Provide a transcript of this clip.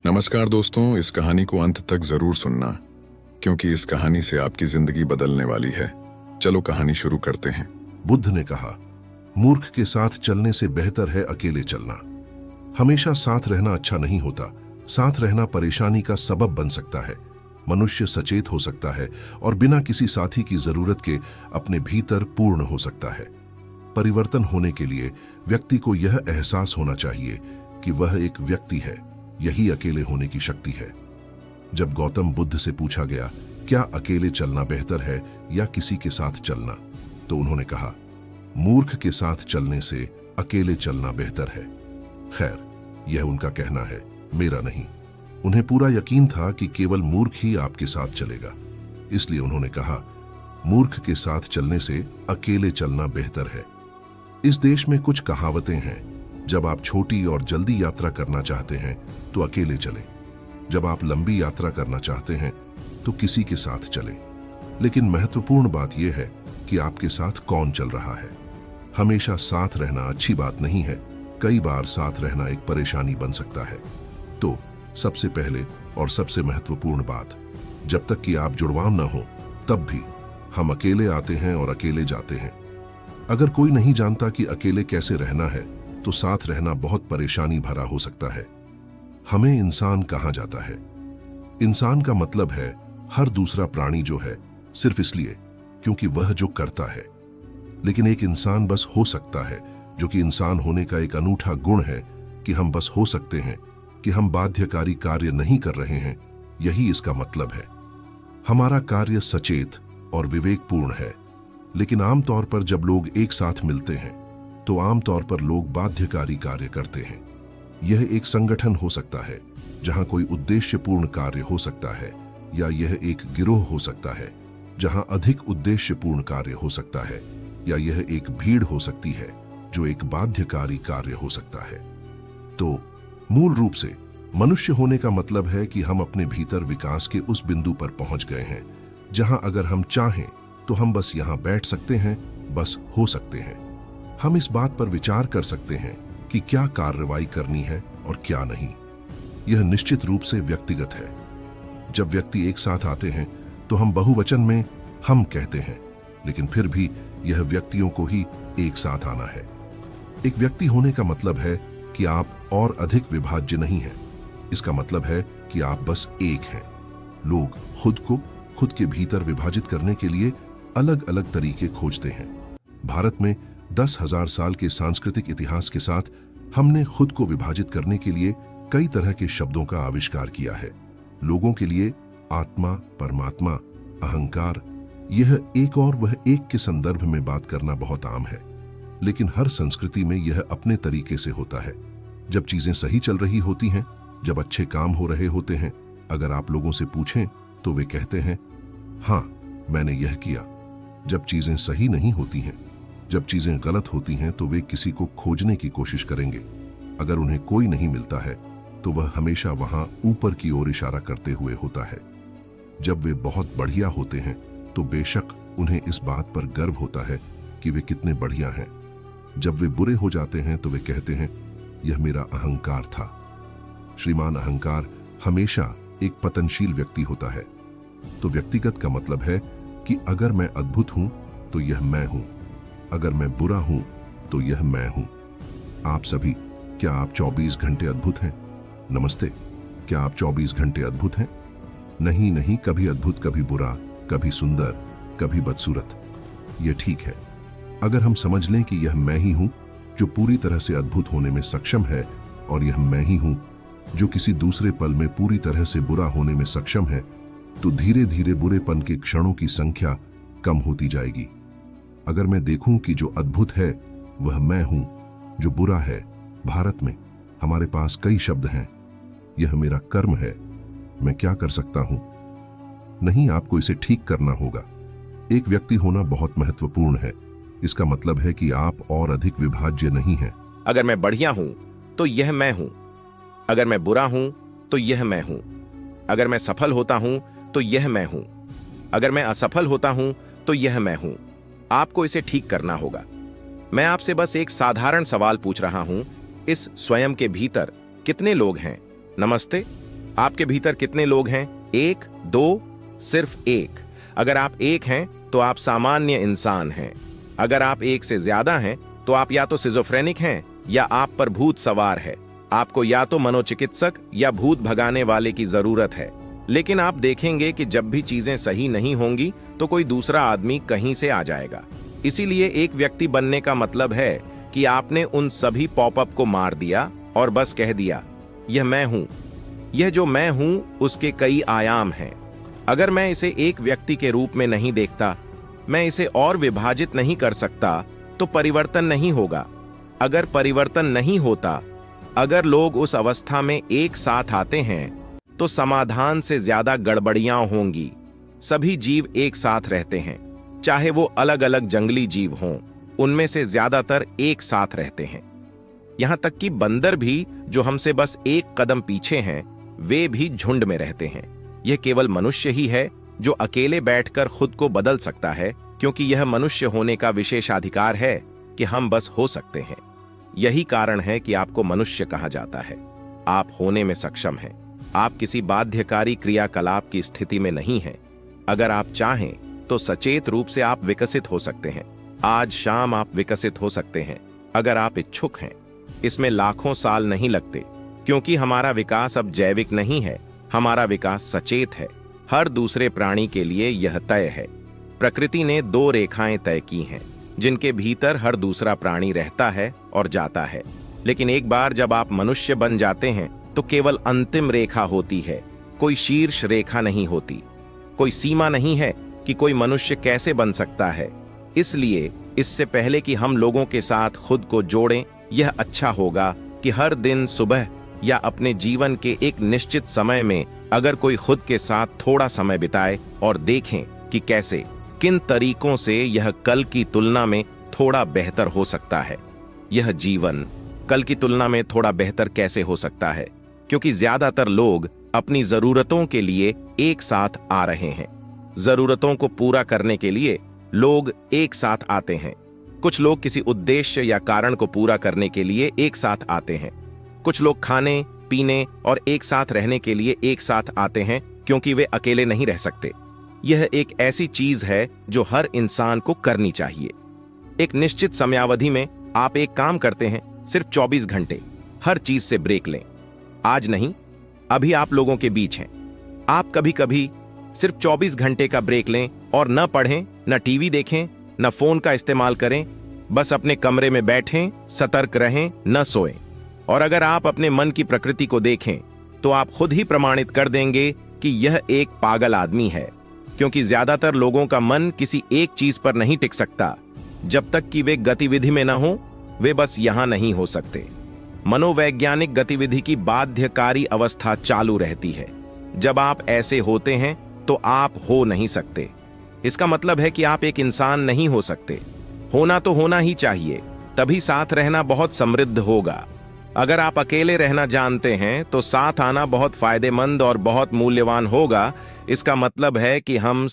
नमस्कार दोस्तों, इस कहानी को अंत तक जरूर सुनना क्योंकि इस कहानी से आपकी जिंदगी बदलने वाली है। चलो कहानी शुरू करते हैं। बुद्ध ने कहा, मूर्ख के साथ चलने से बेहतर है अकेले चलना। हमेशा साथ रहना अच्छा नहीं होता। साथ रहना परेशानी का सबब बन सकता है। मनुष्य सचेत हो सकता है और बिना किसी साथी की जरूरत के अपने भीतर पूर्ण हो सकता है। परिवर्तन होने के लिए व्यक्ति को यह एहसास होना चाहिए कि वह एक व्यक्ति है। यही अकेले होने की शक्ति है। जब गौतम बुद्ध से पूछा गया, क्या अकेले चलना बेहतर है या किसी के साथ चलना, तो उन्होंने कहा, मूर्ख के साथ चलने से अकेले चलना बेहतर है। खैर, यह उनका कहना है, मेरा नहीं। उन्हें पूरा यकीन था कि केवल मूर्ख ही आपके साथ चलेगा। इसलिए उन्होंने कहा, मूर्ख के साथ चलने से अकेले चलना बेहतर है। इस देश में कुछ कहावतें हैं। जब आप छोटी और जल्दी यात्रा करना चाहते हैं तो अकेले चलें। जब आप लंबी यात्रा करना चाहते हैं तो किसी के साथ चलें। लेकिन महत्वपूर्ण बात यह है कि आपके साथ कौन चल रहा है। हमेशा साथ रहना अच्छी बात नहीं है। कई बार साथ रहना एक परेशानी बन सकता है। तो सबसे पहले और सबसे महत्वपूर्ण बात, जब तक कि आप जुड़वां न हो तब भी हम अकेले आते हैं और अकेले जाते हैं। अगर कोई नहीं जानता कि अकेले कैसे रहना है तो साथ रहना बहुत परेशानी भरा हो सकता है। हमें इंसान कहा जाता है। इंसान का मतलब है हर दूसरा प्राणी जो है, सिर्फ इसलिए क्योंकि वह जो करता है। लेकिन एक इंसान बस हो सकता है, जो कि इंसान होने का एक अनूठा गुण है कि हम बस हो सकते हैं, कि हम बाध्यकारी कार्य नहीं कर रहे हैं। यही इसका मतलब है। हमारा कार्य सचेत और विवेकपूर्ण है। लेकिन आमतौर पर जब लोग एक साथ मिलते हैं तो आमतौर पर लोग बाध्यकारी कार्य करते हैं। यह एक संगठन हो सकता है जहां कोई उद्देश्यपूर्ण कार्य हो सकता है, या यह एक गिरोह हो सकता है जहां अधिक उद्देश्यपूर्ण कार्य हो सकता है, या यह एक भीड़ हो सकती है जो एक बाध्यकारी कार्य हो सकता है। तो मूल रूप से मनुष्य होने का मतलब है कि हम अपने भीतर विकास के उस बिंदु पर पहुंच गए हैं जहां अगर हम चाहें तो हम बस यहां बैठ सकते हैं, बस हो सकते हैं। हम इस बात पर विचार कर सकते हैं कि क्या कार्रवाई करनी है और क्या नहीं। यह निश्चित रूप से व्यक्तिगत है। जब व्यक्ति एक साथ आते हैं तो हम बहुवचन में हम कहते हैं, लेकिन फिर भी यह व्यक्तियों को ही एक साथ आना है। एक व्यक्ति होने का मतलब है कि आप और अधिक विभाज्य नहीं हैं। इसका मतलब है कि आप बस एक हैं। लोग खुद को खुद के भीतर विभाजित करने के लिए अलग अलग तरीके खोजते हैं। भारत में 10,000 साल के सांस्कृतिक इतिहास के साथ हमने खुद को विभाजित करने के लिए कई तरह के शब्दों का आविष्कार किया है। लोगों के लिए आत्मा, परमात्मा, अहंकार, यह एक और वह एक के संदर्भ में बात करना बहुत आम है। लेकिन हर संस्कृति में यह अपने तरीके से होता है। जब चीजें सही चल रही होती हैं, जब अच्छे काम हो रहे होते हैं, अगर आप लोगों से पूछें तो वे कहते हैं, हाँ मैंने यह किया। जब चीजें सही नहीं होती हैं, जब चीजें गलत होती हैं, तो वे किसी को खोजने की कोशिश करेंगे। अगर उन्हें कोई नहीं मिलता है तो वह हमेशा वहां ऊपर की ओर इशारा करते हुए होता है। जब वे बहुत बढ़िया होते हैं तो बेशक उन्हें इस बात पर गर्व होता है कि वे कितने बढ़िया हैं। जब वे बुरे हो जाते हैं तो वे कहते हैं, यह मेरा अहंकार था। श्रीमान अहंकार हमेशा एक पतनशील व्यक्ति होता है। तो व्यक्तिगत का मतलब है कि अगर मैं अद्भुत हूं तो यह मैं हूं, अगर मैं बुरा हूं तो यह मैं हूं। आप सभी, क्या आप 24 घंटे अद्भुत हैं? नमस्ते, क्या आप 24 घंटे अद्भुत हैं? नहीं नहीं, कभी अद्भुत, कभी बुरा, कभी सुंदर, कभी बदसूरत। यह ठीक है। अगर हम समझ लें कि यह मैं ही हूं जो पूरी तरह से अद्भुत होने में सक्षम है, और यह मैं ही हूं जो किसी दूसरे पल में पूरी तरह से बुरा होने में सक्षम है, तो धीरे धीरे बुरेपन के क्षणों की संख्या कम होती जाएगी। अगर मैं देखूं कि जो अद्भुत है वह मैं हूं, जो बुरा है, भारत में हमारे पास कई शब्द हैं, यह मेरा कर्म है, मैं क्या कर सकता हूं? नहीं, आपको इसे ठीक करना होगा। एक व्यक्ति होना बहुत महत्वपूर्ण है। इसका मतलब है कि आप और अधिक विभाज्य नहीं हैं। अगर मैं बढ़िया हूं तो यह मैं हूं, अगर मैं बुरा हूं तो यह मैं हूं, अगर मैं सफल होता हूं तो यह मैं हूं, अगर मैं असफल होता हूं तो यह मैं हूं। आपको इसे ठीक करना होगा। मैं आपसे बस एक साधारण सवाल पूछ रहा हूं, इस स्वयं के भीतर कितने लोग हैं? नमस्ते, आपके भीतर कितने लोग हैं? एक, दो, सिर्फ एक। अगर आप एक हैं तो आप सामान्य इंसान हैं। अगर आप एक से ज्यादा हैं तो आप या तो सिजोफ्रेनिक हैं या आप पर भूत सवार है। आपको या तो मनोचिकित्सक या भूत भगाने वाले की जरूरत है। लेकिन आप देखेंगे कि जब भी चीजें सही नहीं होंगी तो कोई दूसरा आदमी कहीं से आ जाएगा। इसीलिए एक व्यक्ति बनने का मतलब है कि आपने उन सभी पॉपअप को मार दिया और बस कह दिया, यह मैं हूं। यह जो मैं हूं उसके कई आयाम हैं। अगर मैं इसे एक व्यक्ति के रूप में नहीं देखता, मैं इसे और विभाजित नहीं कर सकता, तो परिवर्तन नहीं होगा। अगर परिवर्तन नहीं होता, अगर लोग उस अवस्था में एक साथ आते हैं, तो समाधान से ज्यादा गड़बड़ियां होंगी। सभी जीव एक साथ रहते हैं, चाहे वो अलग अलग जंगली जीव हों, उनमें से ज्यादातर एक साथ रहते हैं। यहां तक कि बंदर भी, जो हमसे बस एक कदम पीछे हैं, वे भी झुंड में रहते हैं। यह केवल मनुष्य ही है जो अकेले बैठकर खुद को बदल सकता है, क्योंकि यह मनुष्य होने का विशेषाधिकार है कि हम बस हो सकते हैं। यही कारण है कि आपको मनुष्य कहा जाता है। आप होने में सक्षम हैं। आप किसी बाध्यकारी क्रियाकलाप की स्थिति में नहीं हैं। अगर आप चाहें तो सचेत रूप से आप विकसित हो सकते हैं। आज शाम आप विकसित हो सकते हैं अगर आप इच्छुक हैं। इसमें लाखों साल नहीं लगते, क्योंकि हमारा विकास अब जैविक नहीं है, हमारा विकास सचेत है। हर दूसरे प्राणी के लिए यह तय है। प्रकृति ने 2 रेखाएं तय की हैं, जिनके भीतर हर दूसरा प्राणी रहता है और जाता है। लेकिन एक बार जब आप मनुष्य बन जाते हैं तो केवल अंतिम रेखा होती है, कोई शीर्ष रेखा नहीं होती। कोई सीमा नहीं है कि कोई मनुष्य कैसे बन सकता है। इसलिए इससे पहले कि हम लोगों के साथ खुद को जोड़ें, यह अच्छा होगा कि हर दिन सुबह या अपने जीवन के एक निश्चित समय में अगर कोई खुद के साथ थोड़ा समय बिताए और देखें कि कैसे, किन तरीकों से यह कल की तुलना में थोड़ा बेहतर हो सकता है। यह जीवन कल की तुलना में थोड़ा बेहतर कैसे हो सकता है? क्योंकि ज्यादातर लोग अपनी जरूरतों के लिए एक साथ आ रहे हैं। जरूरतों को पूरा करने के लिए लोग एक साथ आते हैं। कुछ लोग किसी उद्देश्य या कारण को पूरा करने के लिए एक साथ आते हैं। कुछ लोग खाने, पीने और एक साथ रहने के लिए एक साथ आते हैं, क्योंकि वे अकेले नहीं रह सकते। यह एक ऐसी चीज है जो हर इंसान को करनी चाहिए। एक निश्चित समयावधि में आप एक काम करते हैं, सिर्फ 24 घंटे हर चीज से ब्रेक लें। आज नहीं, अभी आप लोगों के बीच हैं। आप कभी कभी सिर्फ 24 घंटे का ब्रेक लें और न पढ़ें, न टीवी देखें, न फोन का इस्तेमाल करें। बस अपने कमरे में बैठें, सतर्क रहें, न सोएं। और अगर आप अपने मन की प्रकृति को देखें तो आप खुद ही प्रमाणित कर देंगे कि यह एक पागल आदमी है, क्योंकि ज्यादातर लोगों का मन किसी एक चीज पर नहीं टिक सकता। जब तक कि वे गतिविधि में न हो, वे बस यहां नहीं हो सकते। मनोवैज्ञानिक गतिविधि की बाध्यकारी अवस्था चालू रहती है। जब आप ऐसे होते हैं तो आप हो नहीं सकते। इसका मतलब है कि आप एक इंसान नहीं हो सकते। होना तो होना ही चाहिए, तभी साथ रहना बहुत समृद्ध होगा। अगर आप अकेले रहना जानते हैं तो साथ आना बहुत फायदेमंद और बहुत मूल्यवान होगा। इसका मतलब है कि हम